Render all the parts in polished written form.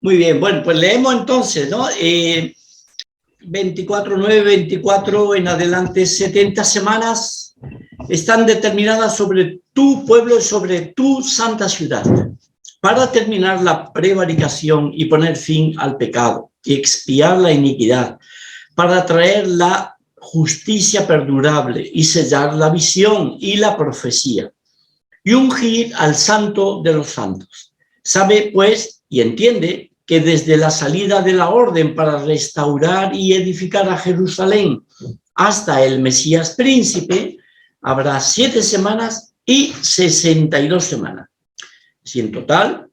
Muy bien, bueno, pues leemos entonces, ¿no? 24, 9, 24 en adelante, 70 semanas están determinadas sobre tu pueblo y sobre tu santa ciudad, para terminar la prevaricación y poner fin al pecado y expiar la iniquidad, para traer la justicia perdurable y sellar la visión y la profecía, y ungir al santo de los santos. Sabe, pues, y entiende que desde la salida de la orden para restaurar y edificar a Jerusalén hasta el Mesías príncipe, habrá 7 semanas y 62 semanas. Si en total,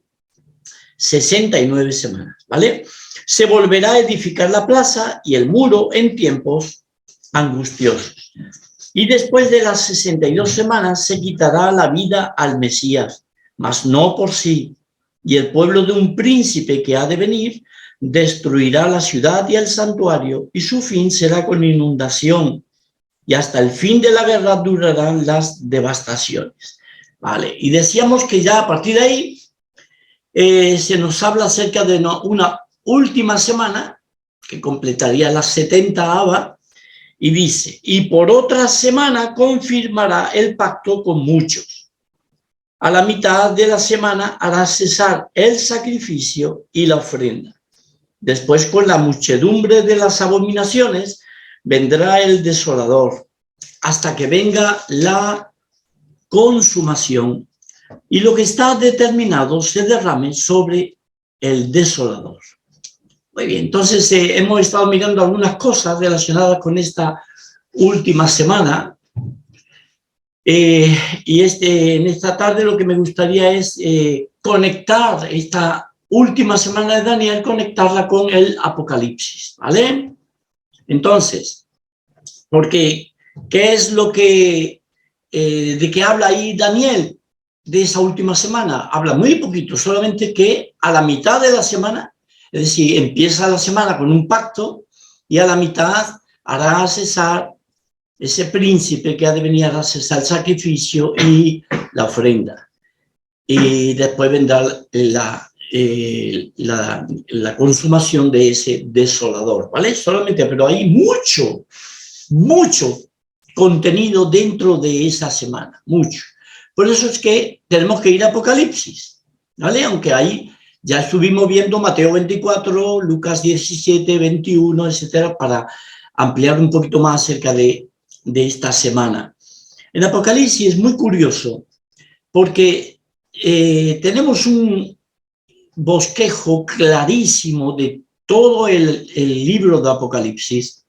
69 semanas, ¿vale? Se volverá a edificar la plaza y el muro en tiempos angustiosos. Y después de las 62 semanas se quitará la vida al Mesías, mas no por sí. Y el pueblo de un príncipe que ha de venir destruirá la ciudad y el santuario, y su fin será con inundación. Y hasta el fin de la guerra durarán las devastaciones. Vale, y decíamos que ya a partir de ahí se nos habla acerca de una última semana, que completaría las 70 y dice, y por otra semana confirmará el pacto con muchos. A la mitad de la semana hará cesar el sacrificio y la ofrenda. Después, con la muchedumbre de las abominaciones, vendrá el desolador, hasta que venga la consumación y lo que está determinado se derrame sobre el desolador. Muy bien, entonces hemos estado mirando algunas cosas relacionadas con esta última semana y en esta tarde lo que me gustaría es conectar esta última semana de Daniel, conectarla con el Apocalipsis, ¿vale? Entonces, porque ¿qué es lo que, de qué habla ahí Daniel de esa última semana? Habla muy poquito, solamente que a la mitad de la semana, es decir, empieza la semana con un pacto y a la mitad hará cesar ese príncipe que ha de venir a cesar el sacrificio y la ofrenda. Y después vendrá la consumación de ese desolador, ¿vale? Solamente, pero hay mucho contenido dentro de esa semana, mucho. Por eso es que tenemos que ir a Apocalipsis, ¿vale? Aunque ahí ya estuvimos viendo Mateo 24, Lucas 17, 21, etcétera, para ampliar un poquito más acerca de esta semana. En Apocalipsis es muy curioso porque tenemos un bosquejo clarísimo de todo el libro de Apocalipsis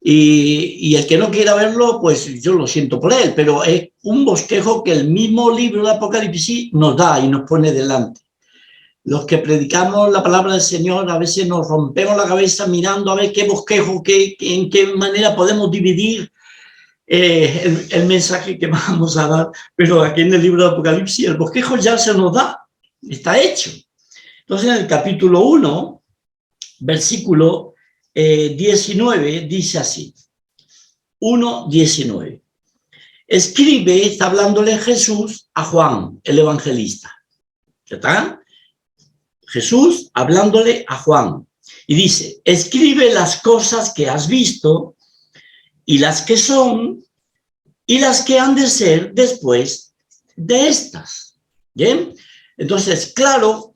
y el que no quiera verlo, pues yo lo siento por él, pero es un bosquejo que el mismo libro de Apocalipsis nos da y nos pone delante. Los que predicamos la palabra del Señor a veces nos rompemos la cabeza mirando a ver qué bosquejo, en qué manera podemos dividir el mensaje que vamos a dar, pero aquí en el libro de Apocalipsis el bosquejo ya se nos da, está hecho. Entonces en el capítulo 1, versículo 19, dice así, 1:19. Escribe, está hablándole Jesús a Juan, el evangelista. ¿Está? Jesús hablándole a Juan y dice, escribe las cosas que has visto y las que son y las que han de ser después de estas. ¿Bien? Entonces, claro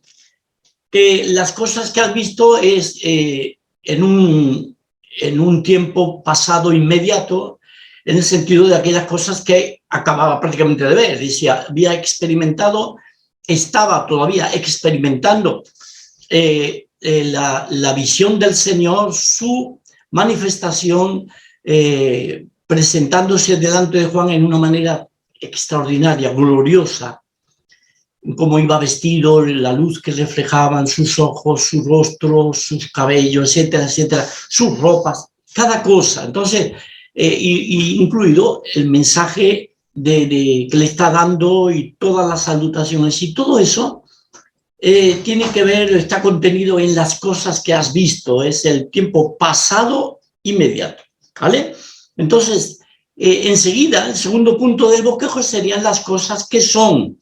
que las cosas que has visto es en un tiempo pasado inmediato, en el sentido de aquellas cosas que acababa prácticamente de ver. Decía, había experimentado, estaba todavía experimentando la visión del Señor, su manifestación, presentándose delante de Juan en una manera extraordinaria, gloriosa, cómo iba vestido, la luz que reflejaban sus ojos, su rostro, sus cabellos, etcétera, etcétera, sus ropas, cada cosa. Entonces, incluido el mensaje que le está dando y todas las salutaciones y todo eso tiene que ver, está contenido en las cosas que has visto, es el tiempo pasado inmediato, ¿vale? Entonces, enseguida, el segundo punto del bosquejo serían las cosas que son.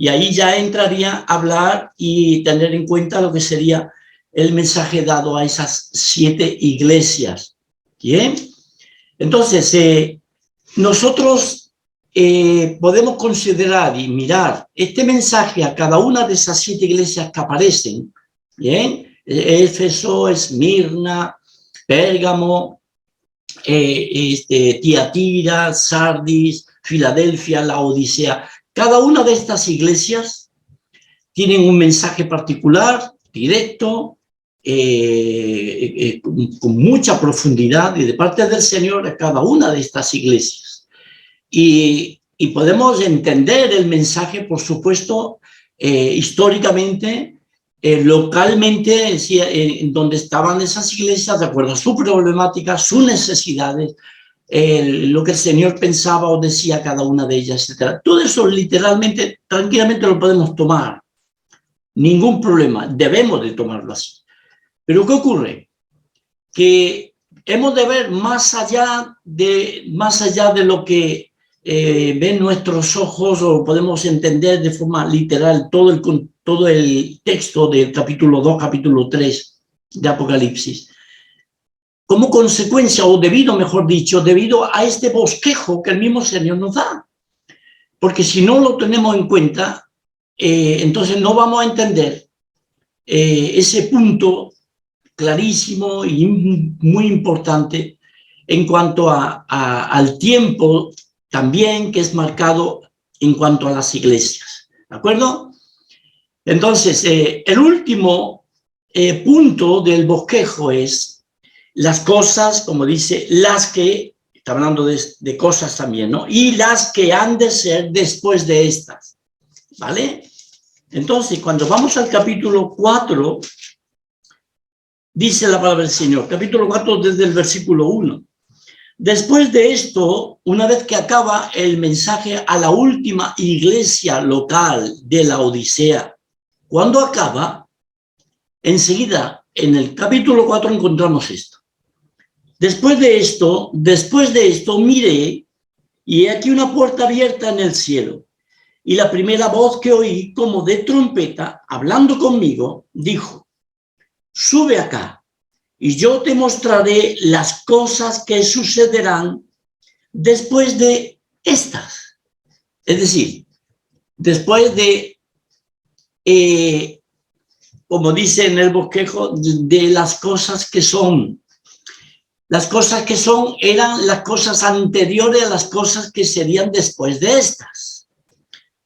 Y ahí ya entraría a hablar y tener en cuenta lo que sería el mensaje dado a esas 7 iglesias. ¿Bien? Entonces, nosotros podemos considerar y mirar este mensaje a cada una de esas 7 iglesias que aparecen. ¿Bien? Éfeso, Esmirna, Pérgamo, Tiatira, Sardis, Filadelfia, Laodicea. Cada una de estas iglesias tienen un mensaje particular, directo, con mucha profundidad y de parte del Señor a cada una de estas iglesias. Y podemos entender el mensaje, por supuesto, históricamente, localmente, en donde estaban esas iglesias, de acuerdo a su problemática, sus necesidades, lo que el Señor pensaba o decía cada una de ellas, etc. Todo eso literalmente, tranquilamente lo podemos tomar. Ningún problema, debemos de tomarlo así. Pero ¿qué ocurre? Que hemos de ver más allá de lo que ven nuestros ojos o podemos entender de forma literal todo el texto del capítulo 2, capítulo 3 de Apocalipsis. Como consecuencia, o debido, mejor dicho, debido a este bosquejo que el mismo Señor nos da. Porque si no lo tenemos en cuenta, entonces no vamos a entender ese punto clarísimo y muy importante en cuanto al tiempo también que es marcado en cuanto a las iglesias. ¿De acuerdo? Entonces, el último punto del bosquejo es las cosas, como dice, las que, está hablando de cosas también, ¿no? Y las que han de ser después de estas, ¿vale? Entonces, cuando vamos al capítulo 4, dice la palabra del Señor, capítulo 4 desde el versículo 1. Después de esto, una vez que acaba el mensaje a la última iglesia local de la Odisea, cuando acaba, enseguida en el capítulo 4 encontramos esto. Después de esto miré y he aquí una puerta abierta en el cielo. Y la primera voz que oí, como de trompeta, hablando conmigo, dijo, sube acá y yo te mostraré las cosas que sucederán después de estas. Es decir, después de, como dice en el bosquejo, de las cosas que son. Las cosas que son eran las cosas anteriores a las cosas que serían después de estas.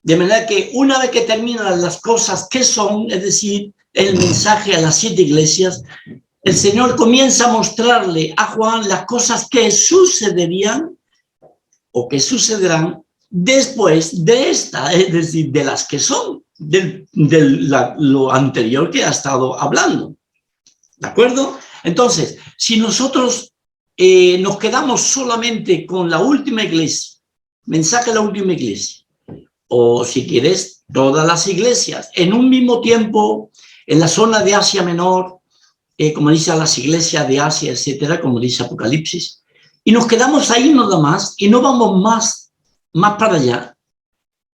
De manera que una vez que terminan las cosas que son, es decir, el mensaje a las 7 iglesias, el Señor comienza a mostrarle a Juan las cosas que sucederían o que sucederán después de esta, es decir, de las que son, lo anterior que ha estado hablando. ¿De acuerdo? Entonces, si nosotros nos quedamos solamente con la última iglesia, mensaje a la última iglesia, o si quieres, todas las iglesias, en un mismo tiempo, en la zona de Asia Menor, como dice las iglesias de Asia, etcétera, como dice Apocalipsis, y nos quedamos ahí nada más, y no vamos más para allá,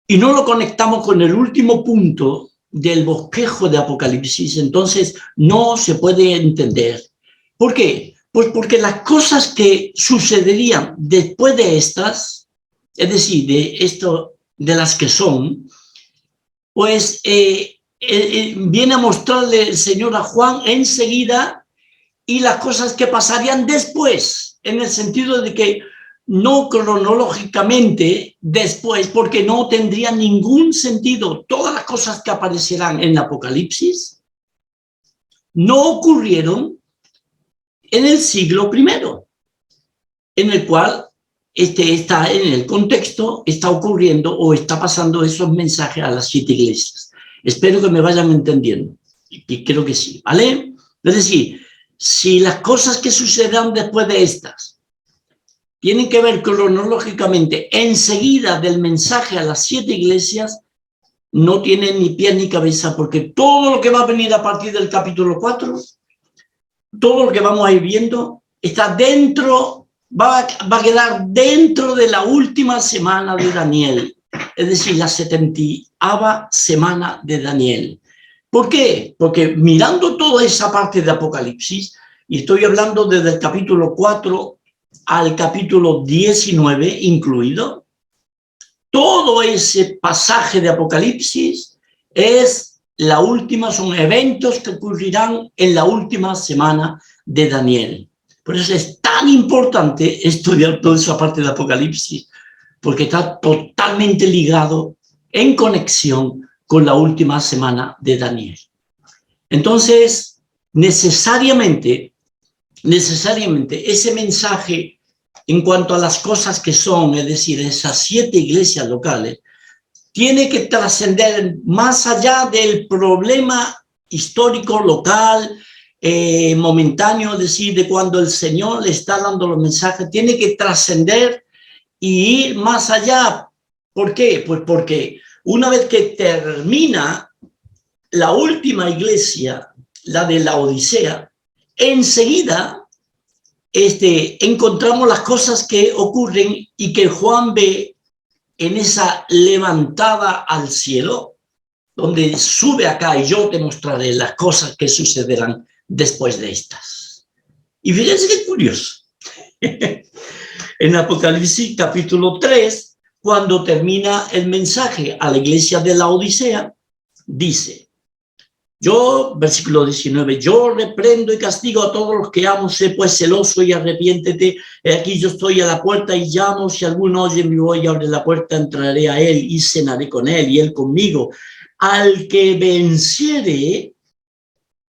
y no lo conectamos con el último punto del bosquejo de Apocalipsis, entonces no se puede entender. ¿Por qué? Pues porque las cosas que sucederían después de estas, es decir, de las que son, pues viene a mostrarle el Señor a Juan enseguida y las cosas que pasarían después, en el sentido de que no cronológicamente después, porque no tendría ningún sentido. Todas las cosas que aparecerán en Apocalipsis no ocurrieron en el siglo I, en el cual está en el contexto, está ocurriendo o está pasando esos mensajes a las 7 iglesias. Espero que me vayan entendiendo, y creo que sí, ¿vale? Es decir, si las cosas que sucederán después de estas tienen que ver cronológicamente enseguida del mensaje a las 7 iglesias, no tienen ni pie ni cabeza, porque todo lo que va a venir a partir del capítulo 4, todo lo que vamos a ir viendo, está dentro, va a quedar dentro de la última semana de Daniel, es decir, la 70ª semana de Daniel. ¿Por qué? Porque mirando toda esa parte de Apocalipsis, y estoy hablando desde el capítulo 4 al capítulo 19 incluido, todo ese pasaje de Apocalipsis es la última, son eventos que ocurrirán en la última semana de Daniel. Por eso es tan importante estudiar toda esa parte de Apocalipsis, porque está totalmente ligado en conexión con la última semana de Daniel. Entonces, necesariamente ese mensaje en cuanto a las cosas que son, es decir, esas 7 iglesias locales, tiene que trascender más allá del problema histórico local, momentáneo, es decir, de cuando el Señor le está dando los mensajes, tiene que trascender y ir más allá. ¿Por qué? Pues porque una vez que termina la última iglesia, la de la Odisea, enseguida encontramos las cosas que ocurren y que Juan ve en esa levantada al cielo, donde sube acá y yo te mostraré las cosas que sucederán después de estas. Y fíjense qué curioso. En Apocalipsis capítulo 3, cuando termina el mensaje a la iglesia de la Odisea, dice, yo, versículo 19, yo reprendo y castigo a todos los que amo, sé pues celoso y arrepiéntete. Aquí yo estoy a la puerta y llamo, si alguno oye mi voz y abre la puerta, entraré a él y cenaré con él y él conmigo. Al que venciere,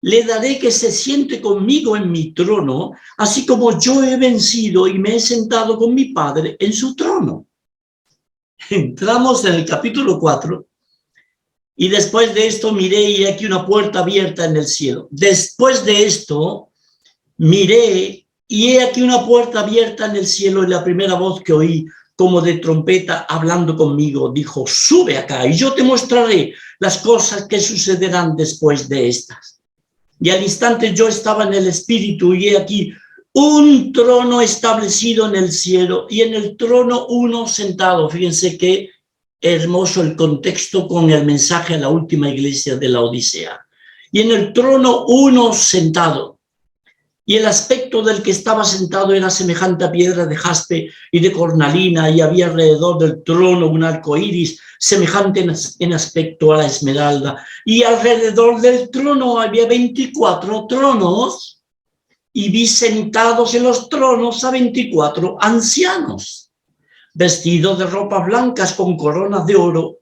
le daré que se siente conmigo en mi trono, así como yo he vencido y me he sentado con mi Padre en su trono. Entramos en el capítulo 4. Y después de esto miré y aquí una puerta abierta en el cielo. Después de esto miré y he aquí una puerta abierta en el cielo, y la primera voz que oí como de trompeta hablando conmigo dijo, sube acá y yo te mostraré las cosas que sucederán después de estas. Y al instante yo estaba en el espíritu y he aquí un trono establecido en el cielo y en el trono uno sentado. Fíjense que hermoso el contexto con el mensaje a la última iglesia de la Odisea. Y en el trono uno sentado. Y el aspecto del que estaba sentado era semejante a piedra de jaspe y de cornalina, y había alrededor del trono un arco iris semejante en aspecto a la esmeralda. Y alrededor del trono había 24 tronos, y vi sentados en los tronos a 24 ancianos, vestidos de ropas blancas con coronas de oro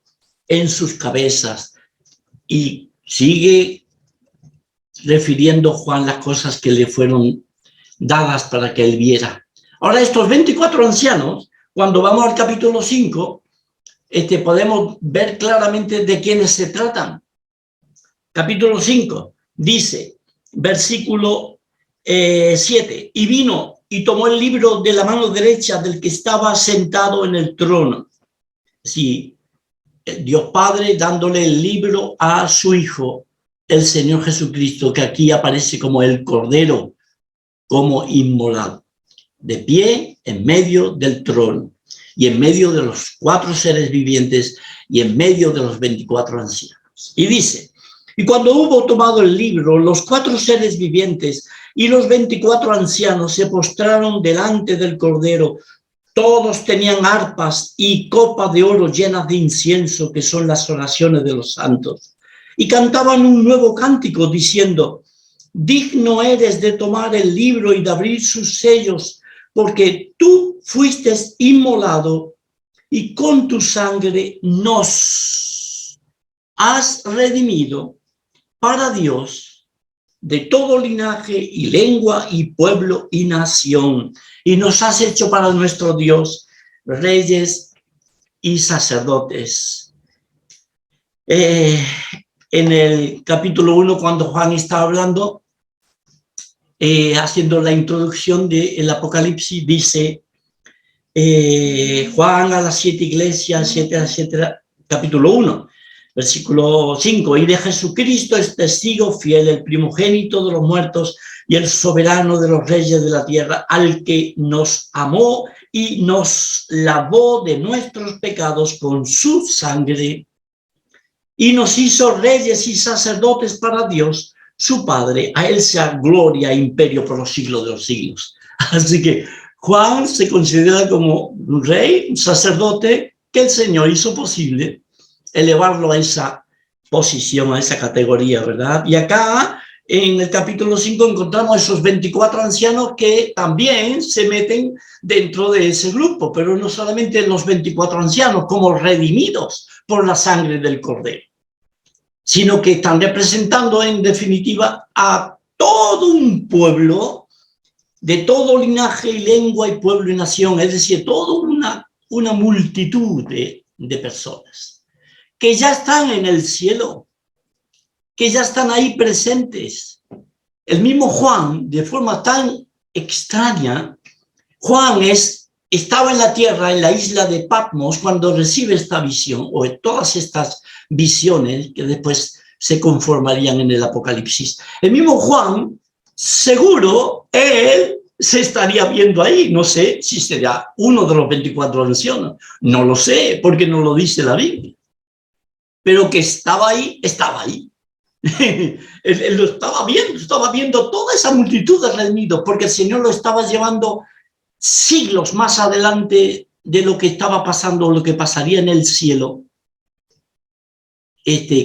en sus cabezas. Y sigue refiriendo Juan las cosas que le fueron dadas para que él viera. Ahora, estos 24 ancianos, cuando vamos al capítulo 5, podemos ver claramente de quiénes se tratan. Capítulo 5 dice, versículo 7, y vino y tomó el libro de la mano derecha del que estaba sentado en el trono. Sí, Dios Padre dándole el libro a su Hijo, el Señor Jesucristo, que aquí aparece como el Cordero, como inmolado, de pie en medio del trono, y en medio de los 4 seres vivientes, y en medio de los 24 ancianos. Y dice, y cuando hubo tomado el libro, los 4 seres vivientes y los 24 ancianos se postraron delante del Cordero. Todos tenían arpas y copas de oro llenas de incienso, que son las oraciones de los santos. Y cantaban un nuevo cántico diciendo, digno eres de tomar el libro y de abrir sus sellos, porque tú fuiste inmolado y con tu sangre nos has redimido para Dios de todo linaje y lengua y pueblo y nación, y nos has hecho para nuestro Dios reyes y sacerdotes. En el capítulo 1, cuando Juan está hablando, haciendo la introducción del Apocalipsis, dice Juan a las 7 iglesias, etcétera, capítulo 1, versículo 5, y de Jesucristo es testigo fiel, el primogénito de los muertos y el soberano de los reyes de la tierra, al que nos amó y nos lavó de nuestros pecados con su sangre y nos hizo reyes y sacerdotes para Dios, su Padre. A él sea gloria e imperio por los siglos de los siglos. Así que Juan se considera como un rey, un sacerdote, que el Señor hizo posible elevarlo a esa posición, a esa categoría, ¿verdad? Y acá, en el capítulo 5, encontramos esos 24 ancianos que también se meten dentro de ese grupo, pero no solamente los 24 ancianos, como redimidos por la sangre del Cordero, sino que están representando en definitiva a todo un pueblo, de todo linaje y lengua y pueblo y nación, es decir, toda una multitud de personas que ya están en el cielo, que ya están ahí presentes. El mismo Juan, de forma tan extraña, Juan estaba en la tierra, en la isla de Patmos, cuando recibe esta visión, o todas estas visiones que después se conformarían en el Apocalipsis. El mismo Juan, seguro, él se estaría viendo ahí. No sé si será uno de los 24 ancianos. No lo sé, porque no lo dice la Biblia. Pero que estaba ahí, estaba ahí. Él lo estaba viendo toda esa multitud de redimidos, porque el Señor lo estaba llevando siglos más adelante de lo que estaba pasando, lo que pasaría en el cielo,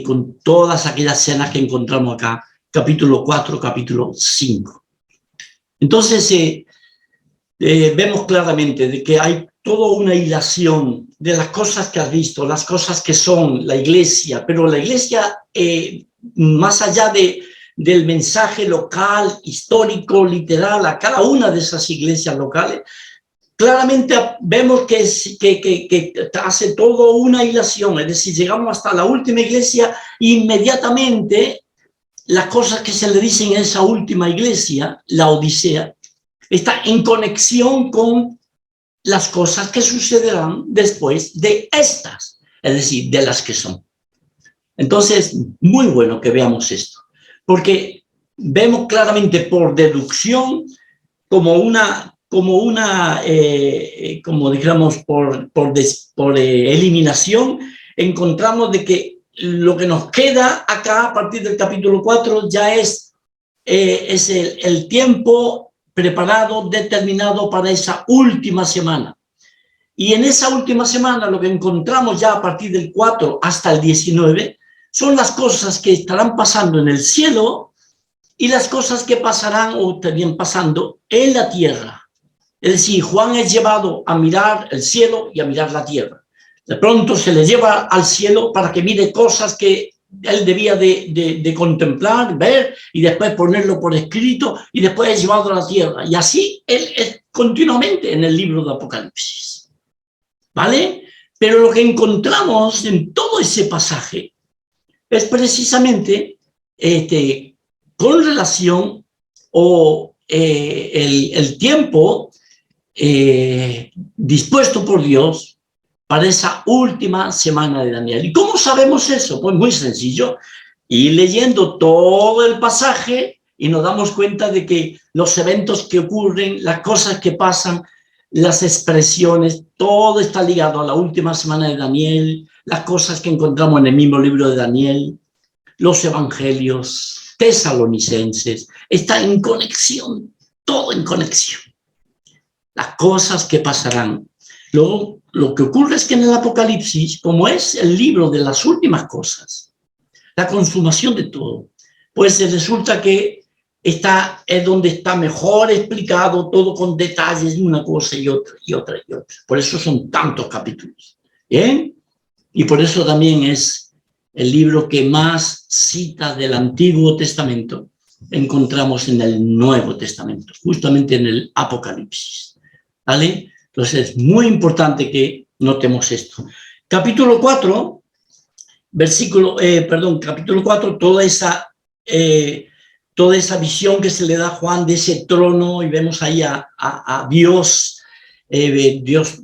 con todas aquellas escenas que encontramos acá, capítulo 4, capítulo 5. Entonces, vemos claramente de que hay toda una hilación de las cosas que has visto, las cosas que son la iglesia, pero la iglesia, más allá del mensaje local, histórico, literal, a cada una de esas iglesias locales, claramente vemos que hace toda una hilación, es decir, llegamos hasta la última iglesia, inmediatamente las cosas que se le dicen a esa última iglesia, la Odisea, está en conexión con las cosas que sucederán después de estas, es decir, de las que son. Entonces, muy bueno que veamos esto, porque vemos claramente por deducción, como digamos, por eliminación, encontramos de que lo que nos queda acá a partir del capítulo 4 ya es el tiempo preparado, determinado para esa última semana. Y en esa última semana lo que encontramos ya a partir del 4 hasta el 19 son las cosas que estarán pasando en el cielo y las cosas que pasarán o estarían pasando en la tierra. Es decir, Juan es llevado a mirar el cielo y a mirar la tierra. De pronto se le lleva al cielo para que mire cosas que él debía de contemplar, ver, y después ponerlo por escrito, y después es llevado a la tierra. Y así él es continuamente en el libro de Apocalipsis. ¿Vale? Pero lo que encontramos en todo ese pasaje es precisamente con relación o el tiempo dispuesto por Dios para esa última semana de Daniel. ¿Y cómo sabemos eso? Pues muy sencillo. Y leyendo todo el pasaje y nos damos cuenta de que los eventos que ocurren, las cosas que pasan, las expresiones, todo está ligado a la última semana de Daniel, las cosas que encontramos en el mismo libro de Daniel, los evangelios, tesalonicenses, está en conexión, todo en conexión. Las cosas que pasarán. Luego, lo que ocurre es que en el Apocalipsis, como es el libro de las últimas cosas, la consumación de todo, pues resulta que es donde está mejor explicado todo con detalles de una cosa y otra, y otra, y otra. Por eso son tantos capítulos. ¿Bien? Y por eso también es el libro que más cita del Antiguo Testamento encontramos en el Nuevo Testamento, justamente en el Apocalipsis. ¿Vale? Entonces es muy importante que notemos esto. Capítulo 4, capítulo 4, toda esa visión que se le da a Juan de ese trono, y vemos ahí a Dios, Dios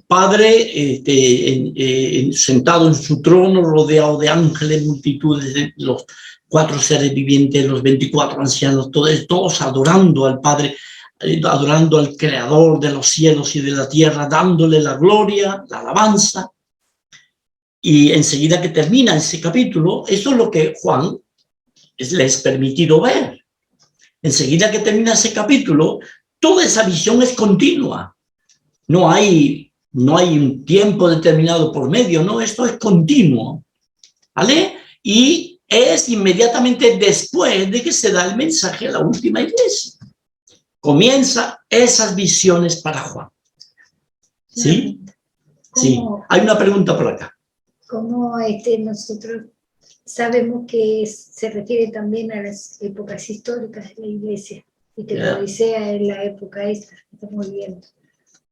Padre, sentado en su trono, rodeado de ángeles, multitudes, los 4 seres vivientes, los 24 ancianos, todos adorando al Padre, adorando al Creador de los cielos y de la tierra, dándole la gloria, la alabanza. Y enseguida que termina ese capítulo, eso es lo que Juan les es permitido ver. Enseguida que termina ese capítulo, toda esa visión es continua. No hay un tiempo determinado por medio, no, esto es continuo, ¿vale? Y es inmediatamente después de que se da el mensaje a la última iglesia. Comienza esas visiones para Juan. ¿Sí? Sí. Hay una pregunta por acá. ¿Cómo nosotros sabemos que se refiere también a las épocas históricas de la iglesia? Y que la Odisea es la época esta que estamos viviendo.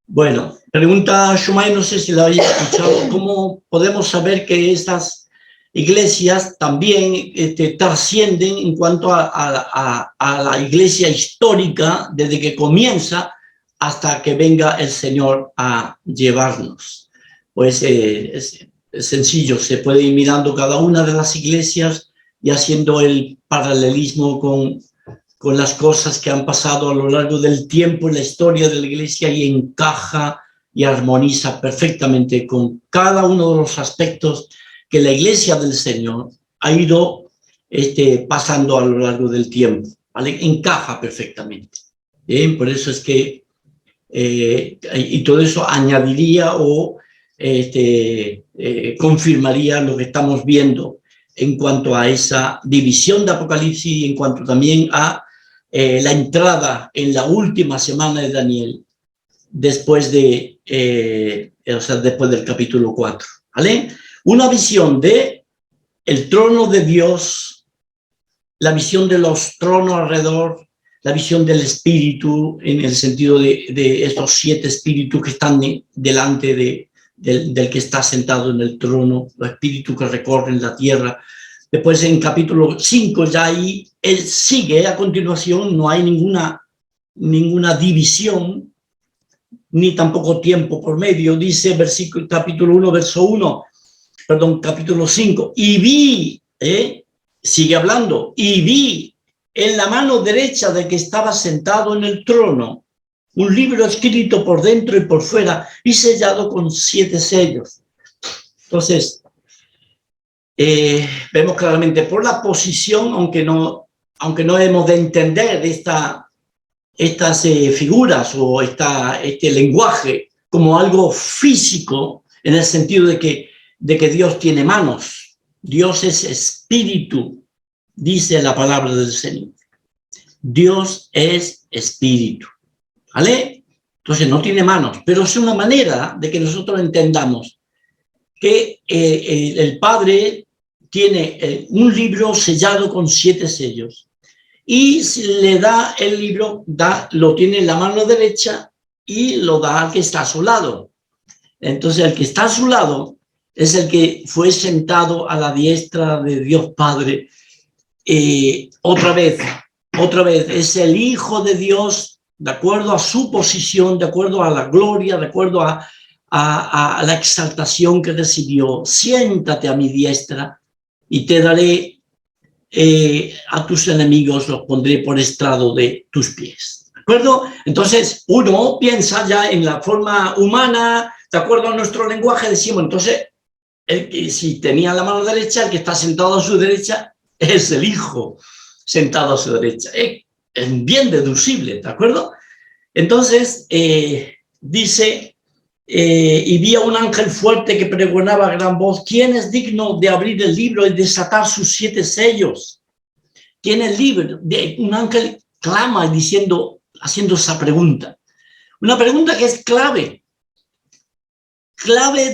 Bueno, pregunta Shumay, no sé si la habéis escuchado, ¿cómo podemos saber que estas iglesias también trascienden en cuanto a la iglesia histórica desde que comienza hasta que venga el Señor a llevarnos? Pues es sencillo, se puede ir mirando cada una de las iglesias y haciendo el paralelismo con las cosas que han pasado a lo largo del tiempo en la historia de la iglesia y encaja y armoniza perfectamente con cada uno de los aspectos que la iglesia del Señor ha ido pasando a lo largo del tiempo, ¿vale? Encaja perfectamente. Bien, por eso es que, y todo eso añadiría o confirmaría lo que estamos viendo en cuanto a esa división de Apocalipsis y en cuanto también a la entrada en la última semana de Daniel después después del capítulo 4, ¿vale? Una visión de el trono de Dios, la visión de los tronos alrededor, la visión del espíritu en el sentido de estos 7 espíritus que están delante del que está sentado en el trono, los espíritus que recorren la tierra. Después en capítulo 5 ya ahí él sigue a continuación, no hay ninguna división, ni tampoco tiempo por medio. Dice capítulo 1, verso 1, perdón, capítulo 5, y vi, sigue hablando, y vi en la mano derecha de que estaba sentado en el trono un libro escrito por dentro y por fuera y sellado con 7 sellos. Entonces, vemos claramente por la posición, aunque no hemos de entender estas figuras o este lenguaje como algo físico, en el sentido de que Dios tiene manos. Dios es espíritu, dice la palabra del Señor. Dios es espíritu, ¿vale? Entonces no tiene manos, pero es una manera de que nosotros entendamos que el Padre tiene un libro sellado con 7 sellos y le da el libro, lo tiene en la mano derecha y lo da al que está a su lado. Entonces el que está a su lado es el que fue sentado a la diestra de Dios Padre. Otra vez, es el Hijo de Dios, de acuerdo a su posición, de acuerdo a la gloria, de acuerdo a la exaltación que recibió. Siéntate a mi diestra y te daré a tus enemigos, los pondré por estrado de tus pies. ¿De acuerdo? Entonces, uno piensa ya en la forma humana, de acuerdo a nuestro lenguaje, decimos, entonces, si tenía la mano derecha, el que está sentado a su derecha es el Hijo sentado a su derecha. Es bien deducible, ¿de acuerdo? Entonces, dice... y vi a un ángel fuerte que pregonaba a gran voz: ¿quién es digno de abrir el libro y desatar sus 7 sellos? ¿Quién es libre? Un ángel clama haciendo esa pregunta. Una pregunta que es clave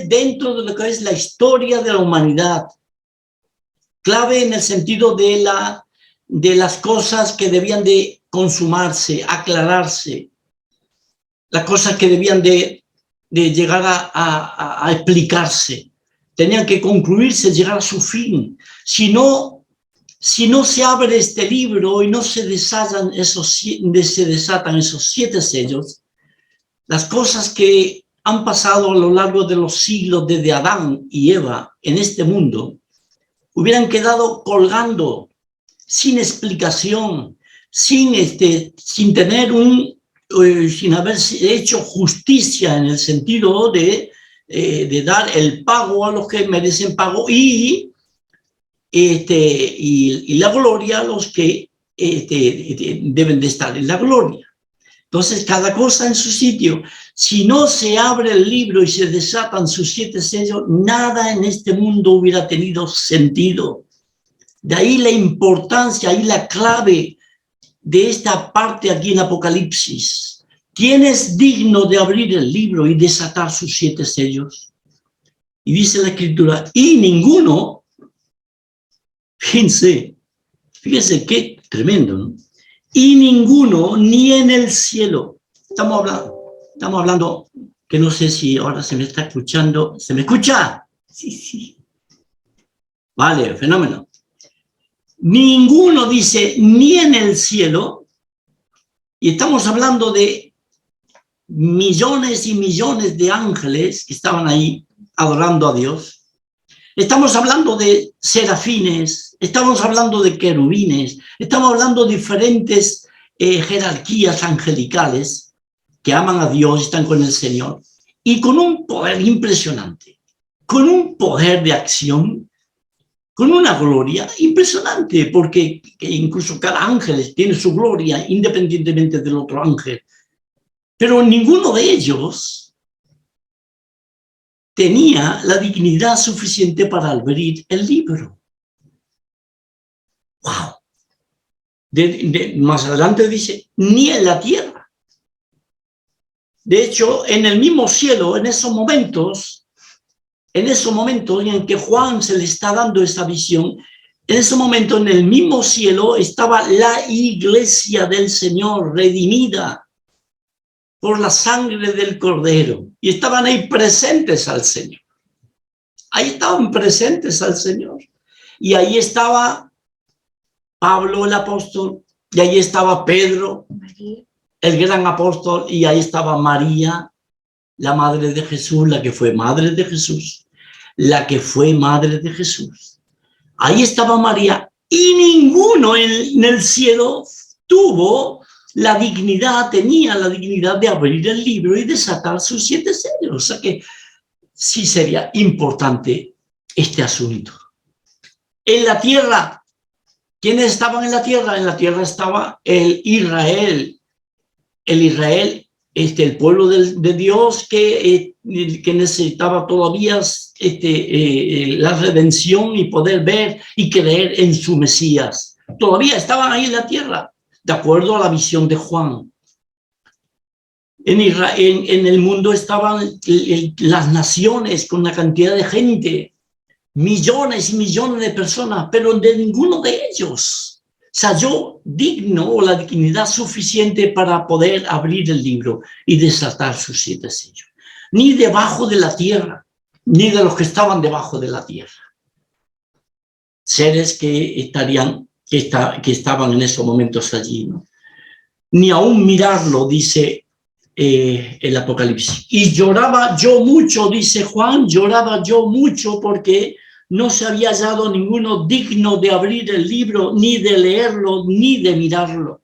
dentro de lo que es la historia de la humanidad. Clave en el sentido de las cosas que debían de consumarse, aclararse, las cosas que debían de llegar a explicarse, tenían que concluirse, llegar a su fin. Si no se abre este libro y no se desatan esos 7 sellos, las cosas que han pasado a lo largo de los siglos desde Adán y Eva en este mundo hubieran quedado colgando sin explicación, sin tener sin haberse hecho justicia en el sentido de dar el pago a los que merecen pago y la gloria a los que deben de estar en la gloria. Entonces, cada cosa en su sitio. Si no se abre el libro y se desatan sus 7 sellos, nada en este mundo hubiera tenido sentido. De ahí la importancia, ahí la clave de esta parte aquí en Apocalipsis. ¿Quién es digno de abrir el libro y desatar sus 7 sellos? Y dice la Escritura, y ninguno, fíjense qué tremendo, ¿no? Y ninguno, ni en el cielo. Estamos hablando, que no sé si ahora se me está escuchando. ¿Se me escucha? Sí. Vale, fenómeno. Ninguno dice, ni en el cielo, y estamos hablando de millones y millones de ángeles que estaban ahí adorando a Dios. Estamos hablando de serafines, estamos hablando de querubines, estamos hablando de diferentes jerarquías angelicales que aman a Dios, están con el Señor, y con un poder impresionante, con un poder de acción, con una gloria impresionante, porque incluso cada ángel tiene su gloria independientemente del otro ángel, pero ninguno de ellos tenía la dignidad suficiente para abrir el libro. ¡Wow! Más adelante dice, ni en la tierra. De hecho, en el mismo cielo, en esos momentos en que Juan se le está dando esa visión, en ese momento en el mismo cielo estaba la iglesia del Señor redimida por la sangre del Cordero, y estaban ahí presentes al Señor. Ahí estaban presentes al Señor. Y ahí estaba Pablo el apóstol, y ahí estaba Pedro, el gran apóstol, y ahí estaba María, la madre de Jesús, la que fue madre de Jesús, Ahí estaba María, y ninguno en el cielo tenía la dignidad de abrir el libro y desatar sus 7 sellos. O sea que sí sería importante este asunto. En la tierra, ¿quiénes estaban en la tierra? En la tierra estaba el Israel, el pueblo de Dios que necesitaba todavía la redención y poder ver y creer en su Mesías. Todavía estaban ahí en la tierra, de acuerdo a la visión de Juan. En el mundo estaban las naciones con una cantidad de gente, millones y millones de personas, pero de ninguno de ellos se halló digno o la dignidad suficiente para poder abrir el libro y desatar sus 7 sellos. Ni debajo de la tierra, ni de los que estaban debajo de la tierra. Seres que estaban en esos momentos allí, ¿no? Ni aún mirarlo, dice el Apocalipsis. Y lloraba yo mucho, dice Juan, lloraba yo mucho porque no se había hallado ninguno digno de abrir el libro, ni de leerlo, ni de mirarlo.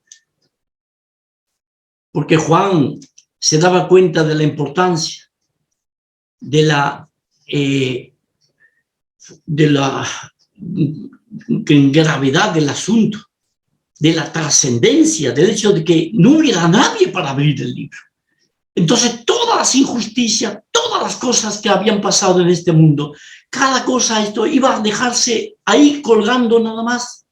Porque Juan se daba cuenta de la importancia, de la gravedad del asunto, de la trascendencia, del hecho de que no hubiera nadie para abrir el libro. Entonces, todas las injusticias, todas las cosas que habían pasado en este mundo, cada cosa esto iba a dejarse ahí colgando nada más.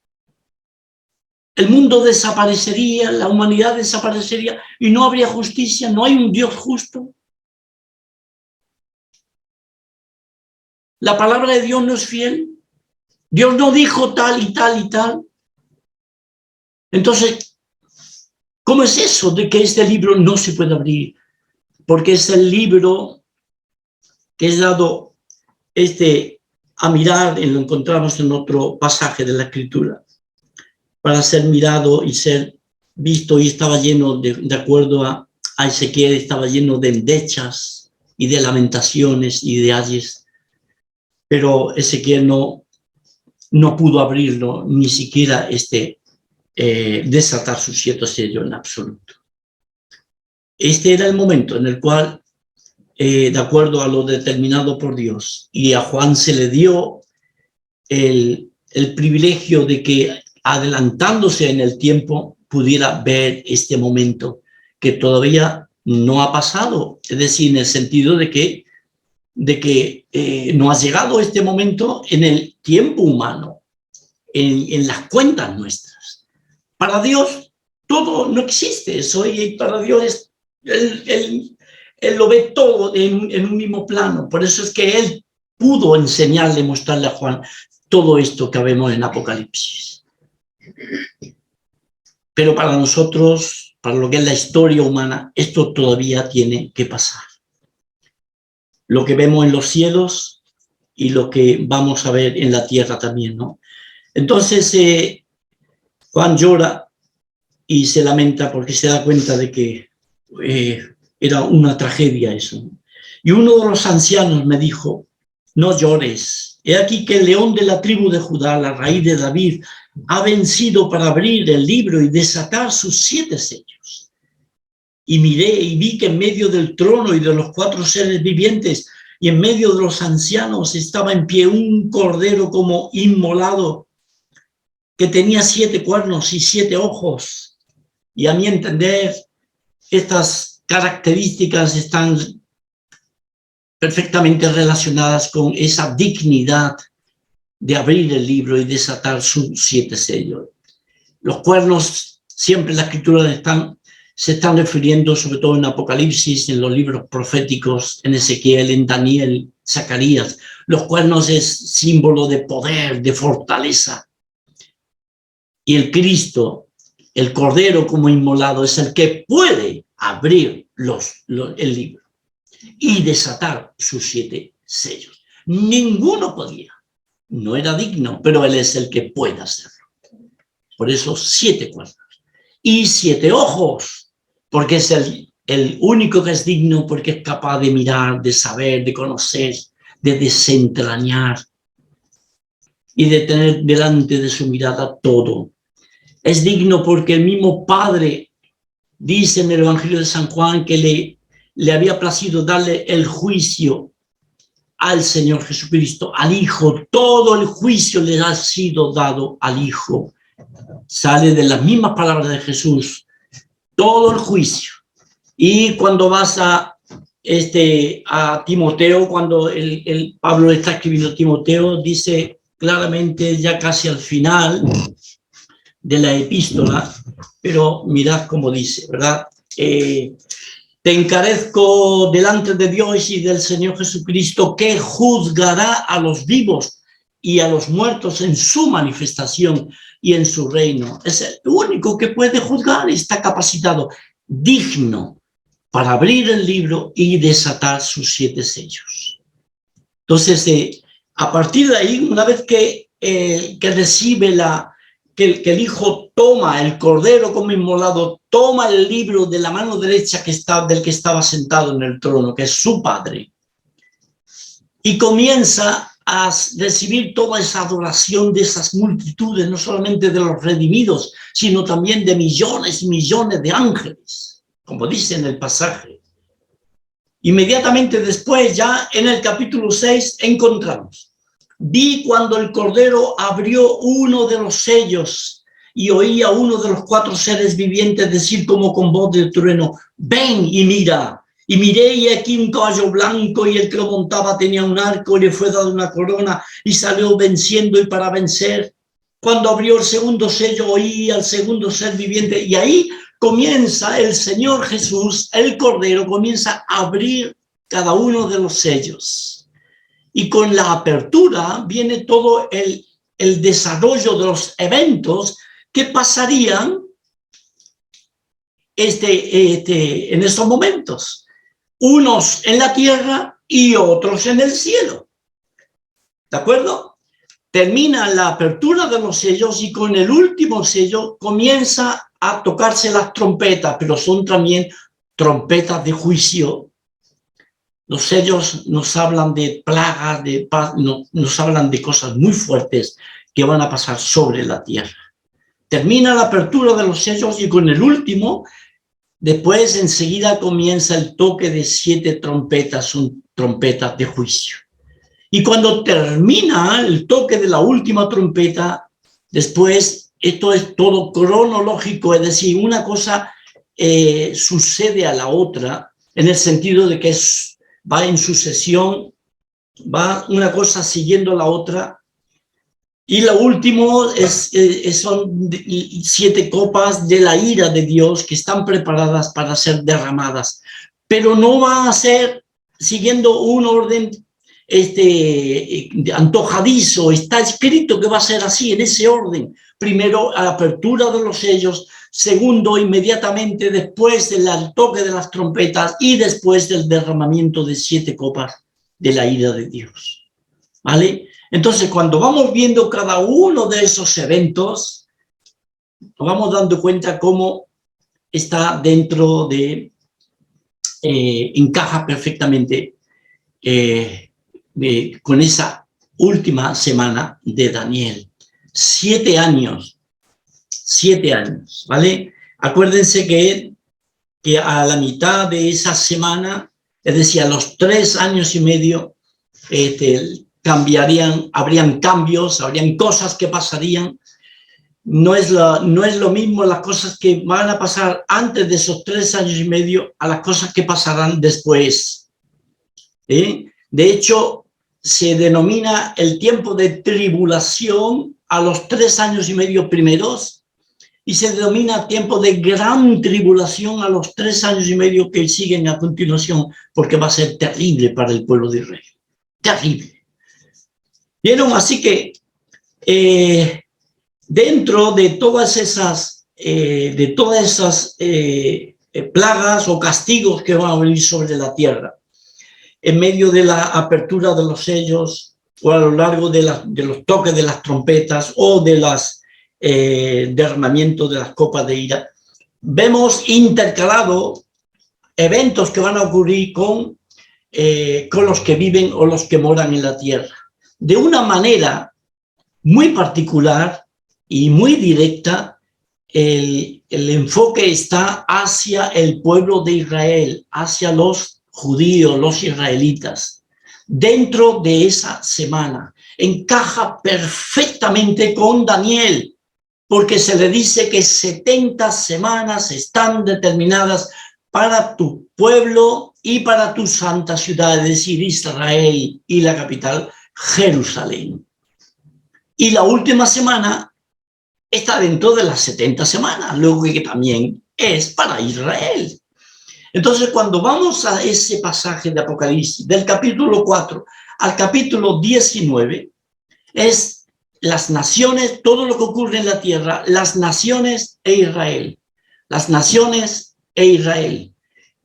El mundo desaparecería, la humanidad desaparecería y no habría justicia, no hay un Dios justo. La palabra de Dios no es fiel. Dios no dijo tal y tal y tal. Entonces, ¿cómo es eso de que este libro no se puede abrir? Porque es el libro que es dado a mirar, y lo encontramos en otro pasaje de la Escritura, para ser mirado y ser visto, y estaba lleno, de acuerdo a Ezequiel, estaba lleno de endechas y de lamentaciones y de ayes, pero Ezequiel no no pudo abrirlo, ni siquiera desatar sus 7 sellos en absoluto. Este era el momento en el cual, de acuerdo a lo determinado por Dios, y a Juan se le dio el privilegio de que, adelantándose en el tiempo, pudiera ver este momento que todavía no ha pasado, es decir, en el sentido de que no ha llegado este momento en el tiempo humano, en las cuentas nuestras. Para Dios todo no existe, y para Dios Él lo ve todo en un mismo plano. Por eso es que Él pudo enseñarle, mostrarle a Juan todo esto que vemos en Apocalipsis. Pero para nosotros, para lo que es la historia humana, esto todavía tiene que pasar. Lo que vemos en los cielos y lo que vamos a ver en la tierra también, ¿no? Entonces, Juan llora y se lamenta porque se da cuenta de que era una tragedia eso. Y uno de los ancianos me dijo: no llores, he aquí que el león de la tribu de Judá, la raíz de David, ha vencido para abrir el libro y desatar sus 7 sellos. Y miré y vi que en medio del trono y de los 4 seres vivientes y en medio de los ancianos estaba en pie un cordero como inmolado, que tenía 7 cuernos y 7 ojos. Y a mi entender, estas características están perfectamente relacionadas con esa dignidad de abrir el libro y desatar sus 7 sellos. Los cuernos, siempre en la escritura se están refiriendo, sobre todo en Apocalipsis, en los libros proféticos, en Ezequiel, en Daniel, Zacarías. Los cuernos es símbolo de poder, de fortaleza. Y el Cristo, el Cordero como inmolado, es el que puede abrir el libro y desatar sus 7 sellos. Ninguno podía, no era digno, pero Él es el que puede hacerlo. Por eso 7 cuernos y 7 ojos, porque es el único que es digno, porque es capaz de mirar, de saber, de conocer, de desentrañar y de tener delante de su mirada todo. Es digno porque el mismo Padre dice en el Evangelio de San Juan que le había placido darle el juicio al Señor Jesucristo, al Hijo. Todo el juicio le ha sido dado al Hijo. Sale de las mismas palabras de Jesús, todo el juicio. Y cuando vas a Timoteo, cuando Pablo está escribiendo a Timoteo, dice claramente ya casi al final de la epístola, pero mirad cómo dice, ¿verdad? Te encarezco delante de Dios y del Señor Jesucristo, que juzgará a los vivos y a los muertos en su manifestación y en su reino. Es el único que puede juzgar, está capacitado, digno para abrir el libro y desatar sus 7 sellos. Entonces, a partir de ahí, una vez que recibe que el Hijo toma el Cordero como inmolado, toma el libro de la mano derecha del que estaba sentado en el trono, que es su Padre, y comienza a recibir toda esa adoración de esas multitudes, no solamente de los redimidos, sino también de millones y millones de ángeles, como dice en el pasaje. Inmediatamente después, ya en el capítulo 6, encontramos: vi cuando el Cordero abrió uno de los sellos y oí a uno de los 4 seres vivientes decir como con voz de trueno: ven y mira. Y miré y aquí un caballo blanco, y el que lo montaba tenía un arco y le fue dada una corona y salió venciendo y para vencer. Cuando abrió el segundo sello, oí al segundo ser viviente, y ahí comienza el Señor Jesús, el Cordero, comienza a abrir cada uno de los sellos. Y con la apertura viene todo el desarrollo de los eventos que pasarían en estos momentos. Unos en la tierra y otros en el cielo. ¿De acuerdo? Termina la apertura de los sellos y con el último sello comienza a tocarse las trompetas, pero son también trompetas de juicio. Los sellos nos hablan de plagas, nos hablan de cosas muy fuertes que van a pasar sobre la tierra. Termina la apertura de los sellos y con el último, después enseguida comienza el toque de 7 trompetas, son trompetas de juicio. Y cuando termina el toque de la última trompeta, después esto es todo cronológico, es decir, una cosa sucede a la otra en el sentido de que va en sucesión, va una cosa siguiendo la otra. Y lo último son 7 copas de la ira de Dios que están preparadas para ser derramadas, pero no va a ser siguiendo un orden antojadizo. Está escrito que va a ser así, en ese orden. Primero, a la apertura de los sellos. Segundo, inmediatamente después del toque de las trompetas y después del derramamiento de 7 copas de la ira de Dios. ¿Vale? Entonces, cuando vamos viendo cada uno de esos eventos, nos vamos dando cuenta cómo está dentro de, encaja perfectamente con esa última semana de Daniel. 7 años, ¿vale? Acuérdense que a la mitad de esa semana, es decir, a los 3 años y medio, habrían cambios, habrían cosas que pasarían. No es lo mismo las cosas que van a pasar antes de esos 3 años y medio a las cosas que pasarán después. De hecho, se denomina el tiempo de tribulación a los 3 años y medio primeros y se denomina tiempo de gran tribulación a los 3 años y medio que siguen a continuación, porque va a ser terrible para el pueblo de Israel. Terrible. ¿Vieron? Así que dentro de todas esas plagas o castigos que van a venir sobre la tierra, en medio de la apertura de los sellos o a lo largo de los toques de las trompetas o de los derramamientos de las copas de ira, vemos intercalado eventos que van a ocurrir con los que viven o los que moran en la tierra. De una manera muy particular y muy directa, el enfoque está hacia el pueblo de Israel, hacia los judíos, los israelitas. Dentro de esa semana encaja perfectamente con Daniel, porque se le dice que 70 semanas están determinadas para tu pueblo y para tu santa ciudad, es decir, Israel y la capital, Jerusalén. Y la última semana está dentro de las 70 semanas, luego que también es para Israel. Entonces, cuando vamos a ese pasaje de Apocalipsis, del capítulo 4 al capítulo 19, es las naciones, todo lo que ocurre en la tierra, las naciones e Israel. Las naciones e Israel.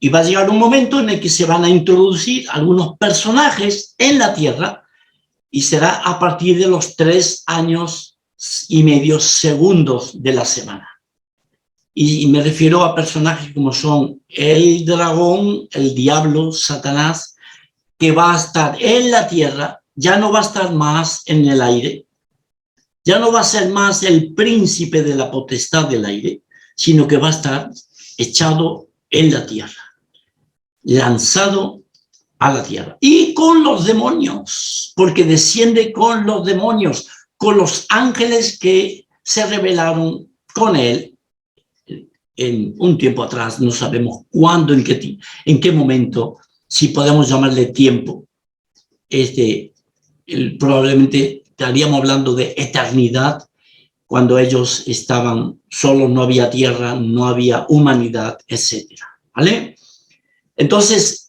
Y va a llegar un momento en el que se van a introducir algunos personajes en la tierra y será a partir de los 3 años y medio segundos de la semana. Y me refiero a personajes como son el dragón, el diablo, Satanás, que va a estar en la tierra, ya no va a estar más en el aire, ya no va a ser más el príncipe de la potestad del aire, sino que va a estar echado en la tierra, lanzado a la tierra. Y con los demonios, porque desciende con los demonios, con los ángeles que se rebelaron con él en un tiempo atrás, no sabemos cuándo, en qué momento, si podemos llamarle tiempo. Probablemente estaríamos hablando de eternidad, cuando ellos estaban solos, no había tierra, no había humanidad, etcétera, ¿vale? Entonces,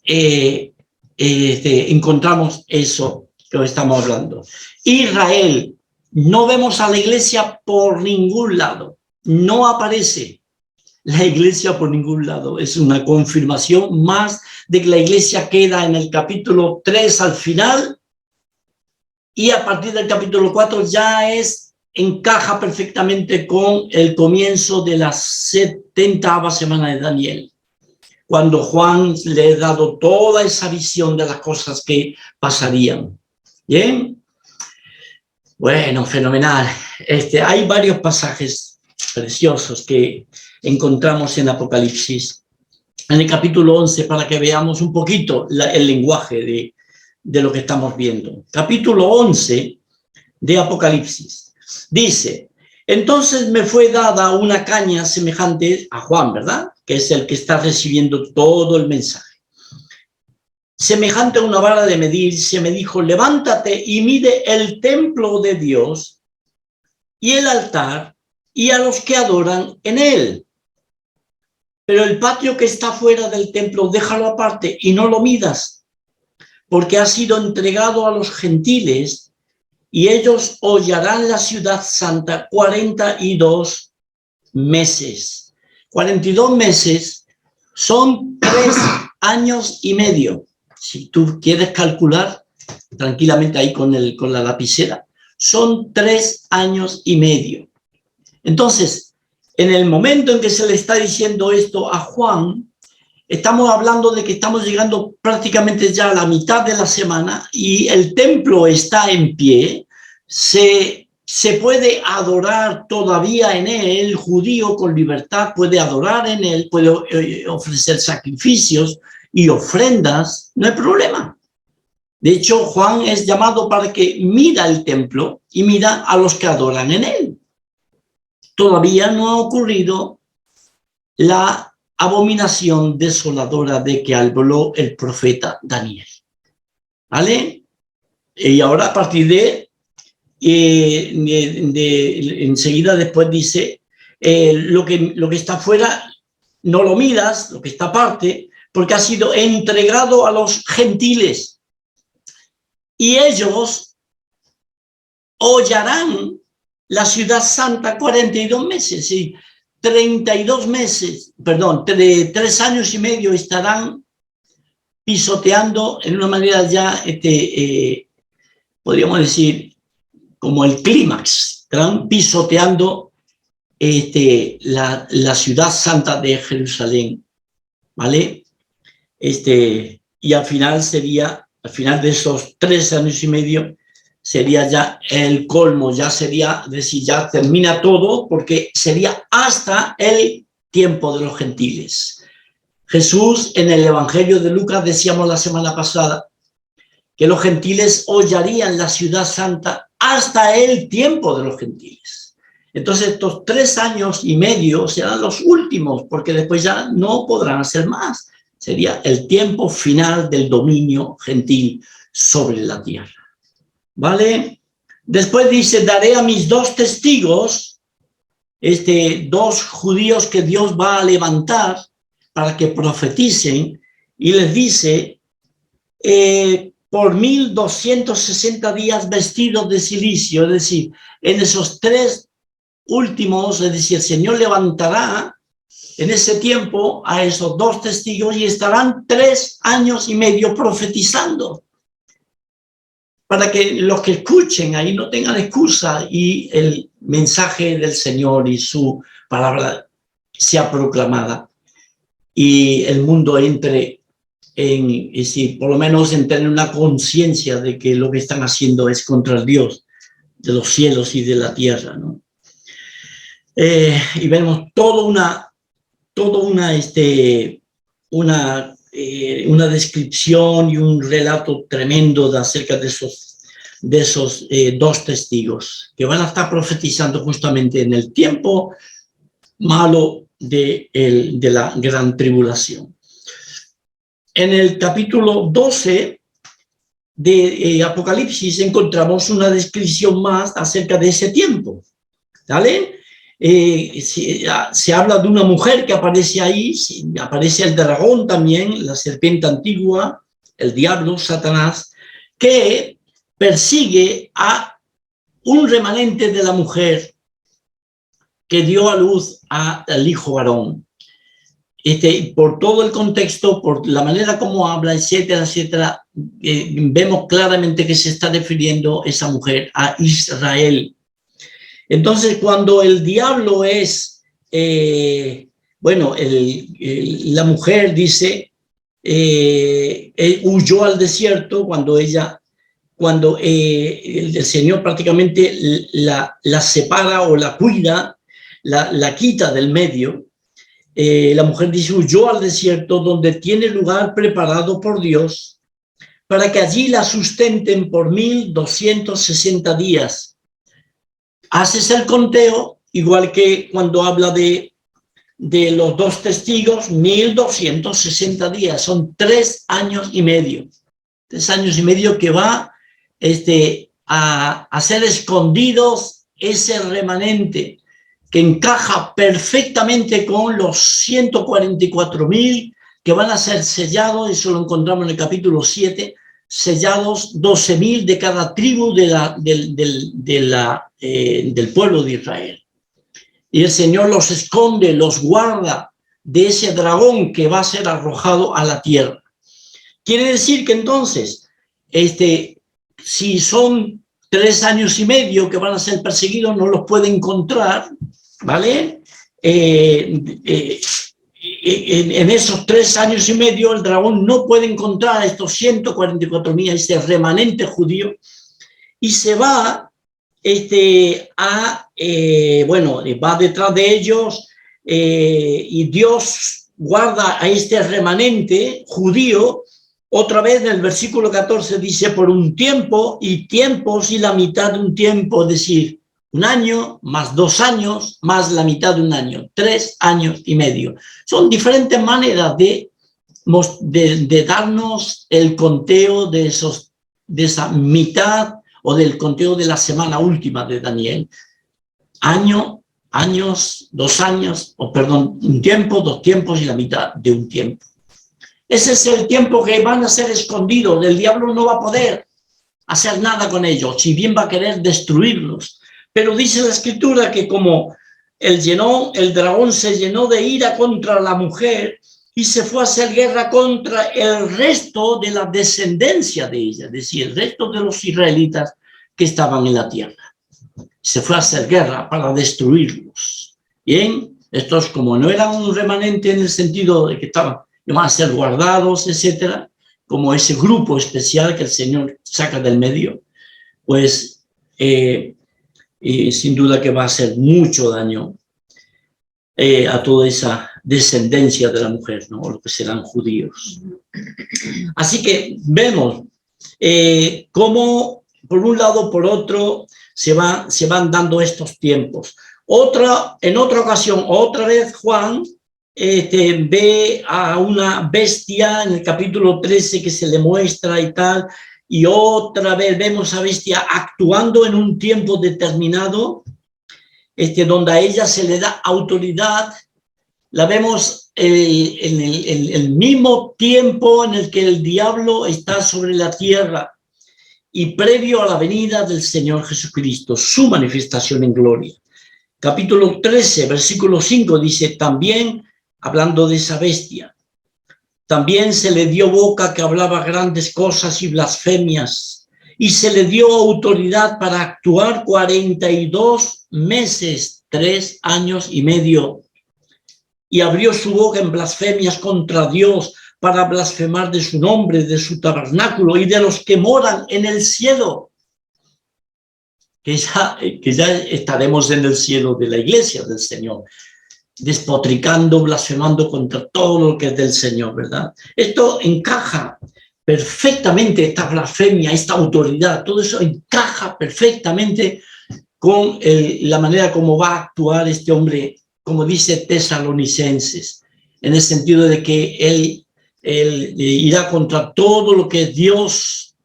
encontramos eso que estamos hablando. Israel, no vemos a la iglesia por ningún lado, no aparece la iglesia por ningún lado. Es una confirmación más de que la iglesia queda en el capítulo 3 al final, y a partir del capítulo 4 ya encaja perfectamente con el comienzo de la 70ª semana de Daniel, cuando Juan le ha dado toda esa visión de las cosas que pasarían. ¿Bien? Bueno, fenomenal. Hay varios pasajes preciosos que encontramos en Apocalipsis, en el capítulo 11, para que veamos un poquito el lenguaje de lo que estamos viendo. Capítulo 11 de Apocalipsis. Dice: entonces me fue dada una caña semejante a Juan, ¿verdad? Que es el que está recibiendo todo el mensaje. Semejante a una vara de medir, se me dijo: levántate y mide el templo de Dios y el altar y a los que adoran en él. Pero el patio que está fuera del templo, déjalo aparte y no lo midas, porque ha sido entregado a los gentiles y ellos hollarán la ciudad santa 42 meses. 42 meses son 3 años y medio. Si tú quieres calcular tranquilamente ahí con la lapicera, son 3 años y medio. Entonces, en el momento en que se le está diciendo esto a Juan, estamos hablando de que estamos llegando prácticamente ya a la mitad de la semana y el templo está en pie. Se puede adorar todavía en él, el judío con libertad puede adorar en él, puede ofrecer sacrificios y ofrendas, no hay problema. De hecho, Juan es llamado para que mira el templo y mira a los que adoran en él. Todavía no ha ocurrido la abominación desoladora de que habló el profeta Daniel. ¿Vale? Y ahora a partir de enseguida después dice, lo que está fuera no lo midas, lo que está aparte, porque ha sido entregado a los gentiles y ellos hollarán la ciudad santa 42 meses, sí, 32 meses, perdón, 3 años y medio estarán pisoteando en una manera ya, podríamos decir, como el clímax, estarán pisoteando la ciudad santa de Jerusalén, ¿vale? Y al final de esos 3 años y medio, sería ya el colmo, ya sería, es decir, ya termina todo, porque sería hasta el tiempo de los gentiles. Jesús, en el Evangelio de Lucas, decíamos la semana pasada, que los gentiles hollarían la ciudad santa hasta el tiempo de los gentiles. Entonces, estos 3 años y medio serán los últimos, porque después ya no podrán hacer más. Sería el tiempo final del dominio gentil sobre la tierra. ¿Vale? Después dice, daré a mis 2 testigos, 2 judíos que Dios va a levantar para que profeticen, y les dice, por 1260 días vestidos de silicio, es decir, en esos 3 últimos, es decir, el Señor levantará en ese tiempo a esos 2 testigos y estarán 3 años y medio profetizando, para que los que escuchen ahí no tengan excusa y el mensaje del Señor y su palabra sea proclamada y el mundo entre en, si por lo menos en tener una conciencia de que lo que están haciendo es contra el Dios de los cielos y de la tierra, ¿no? Y vemos una descripción y un relato tremendo acerca de esos 2 testigos que van a estar profetizando justamente en el tiempo malo de la gran tribulación. En el capítulo 12 de Apocalipsis encontramos una descripción más acerca de ese tiempo, ¿vale? Se habla de una mujer que aparece ahí, aparece el dragón también, la serpiente antigua, el diablo, Satanás, que persigue a un remanente de la mujer que dio a luz al hijo varón. Por todo el contexto, por la manera como habla, etcétera, etcétera, vemos claramente que se está refiriendo esa mujer a Israel. Entonces, cuando el diablo es, la mujer dice, huyó al desierto cuando cuando el Señor prácticamente la separa o la cuida, la quita del medio, la mujer dice, huyó al desierto donde tiene lugar preparado por Dios para que allí la sustenten por 1260 días. Haces el conteo, igual que cuando habla de los dos testigos, 1260 días, son 3 años y medio. 3 años y medio que va a ser escondidos ese remanente que encaja perfectamente con los 144.000 que van a ser sellados, eso lo encontramos en el capítulo 7, sellados 12.000 de cada tribu del pueblo de Israel. Y el Señor los esconde, los guarda de ese dragón que va a ser arrojado a la tierra. Quiere decir que entonces, si son 3 años y medio que van a ser perseguidos, no los puede encontrar, ¿vale? En esos 3 años y medio el dragón no puede encontrar a estos 144.000, este remanente judío, y se va va detrás de ellos, y Dios guarda a este remanente judío. Otra vez en el versículo 14 dice, por un tiempo y tiempos y la mitad de un tiempo, es decir, 1 año más 2 años más la mitad de 1 año, 3 años y medio. Son diferentes maneras de darnos el conteo de esa mitad o del conteo de la semana última de Daniel. Años, 2 años, un tiempo, 2 tiempos y la mitad de un tiempo. Ese es el tiempo que van a ser escondidos. El diablo no va a poder hacer nada con ellos, si bien va a querer destruirlos. Pero dice la Escritura que como el dragón se llenó de ira contra la mujer y se fue a hacer guerra contra el resto de la descendencia de ella, es decir, el resto de los israelitas que estaban en la tierra. Se fue a hacer guerra para destruirlos. Bien, estos como no eran un remanente en el sentido de que iban a ser guardados, etcétera, como ese grupo especial que el Señor saca del medio, pues sin duda que va a hacer mucho daño a toda esa descendencia de la mujer, ¿no? Los que serán judíos. Así que vemos cómo por un lado por otro se van dando estos tiempos. En otra ocasión, otra vez Juan ve a una bestia en el capítulo 13 que se le muestra y tal, y otra vez vemos a bestia actuando en un tiempo determinado, donde a ella se le da autoridad. La vemos en el mismo tiempo en el que el diablo está sobre la tierra y previo a la venida del Señor Jesucristo, su manifestación en gloria. Capítulo 13, versículo 5 dice, también, hablando de esa bestia, también se le dio boca que hablaba grandes cosas y blasfemias, y se le dio autoridad para actuar 42 meses, 3 años y medio, y abrió su boca en blasfemias contra Dios para blasfemar de su nombre, de su tabernáculo y de los que moran en el cielo. Que ya estaremos en el cielo de la iglesia del Señor, despotricando, blasfemando contra todo lo que es del Señor, ¿verdad? Esto encaja perfectamente, esta blasfemia, esta autoridad, todo eso encaja perfectamente con la manera como va a actuar este hombre, como dice Tesalonicenses, en el sentido de que él irá contra todo lo que es Dios,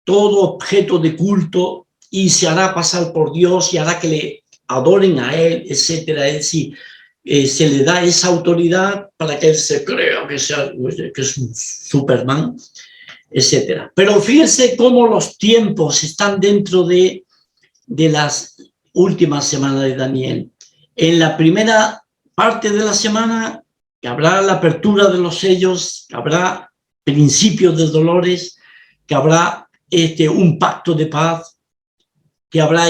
todo objeto de culto, y se hará pasar por Dios y hará que le adoren a él, etcétera. Es decir, se le da esa autoridad para que él se crea que es un Superman, etcétera. Pero fíjense cómo los tiempos están dentro de las últimas semanas de Daniel. En la primera parte de la semana, que habrá la apertura de los sellos, que habrá principios de dolores, que habrá un pacto de paz, que habrá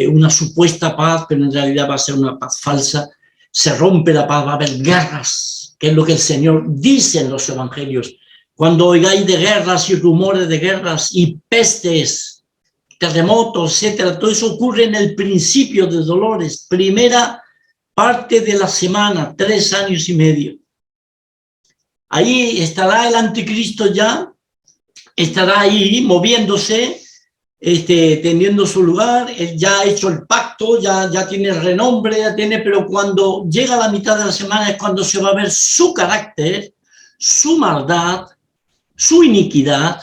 una supuesta paz, pero en realidad va a ser una paz falsa. Se rompe la paz, va a haber guerras, que es lo que el Señor dice en los evangelios, Cuando oigáis de guerras y rumores de guerras y pestes, terremotos, etcétera, todo eso ocurre en el principio de dolores, primera parte de la semana, 3 años y medio. Ahí estará el anticristo ya, estará ahí moviéndose, teniendo su lugar. Él ya ha hecho el pacto, ya tiene renombre, pero cuando llega la mitad de la semana es cuando se va a ver su carácter, su maldad, su iniquidad,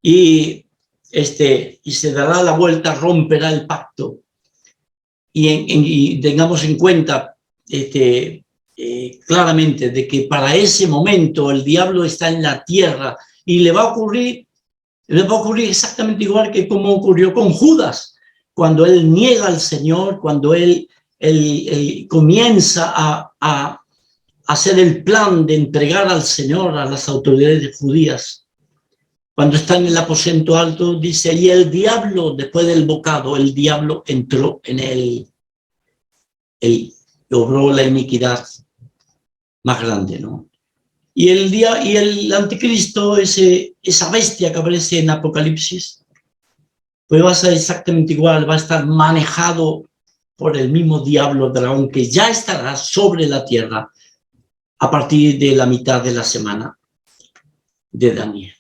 y se dará la vuelta, romperá el pacto. Y tengamos en cuenta claramente de que para ese momento el diablo está en la tierra y le va a ocurrir exactamente igual que como ocurrió con Judas, cuando él niega al Señor, cuando él comienza a hacer el plan de entregar al Señor a las autoridades judías. Cuando está en el aposento alto, dice, y el diablo, después del bocado, el diablo entró en él. Él obró la iniquidad más grande, ¿no? Y el anticristo, esa bestia que aparece en Apocalipsis, pues va a ser exactamente igual, va a estar manejado por el mismo diablo dragón que ya estará sobre la tierra a partir de la mitad de la semana de Daniel.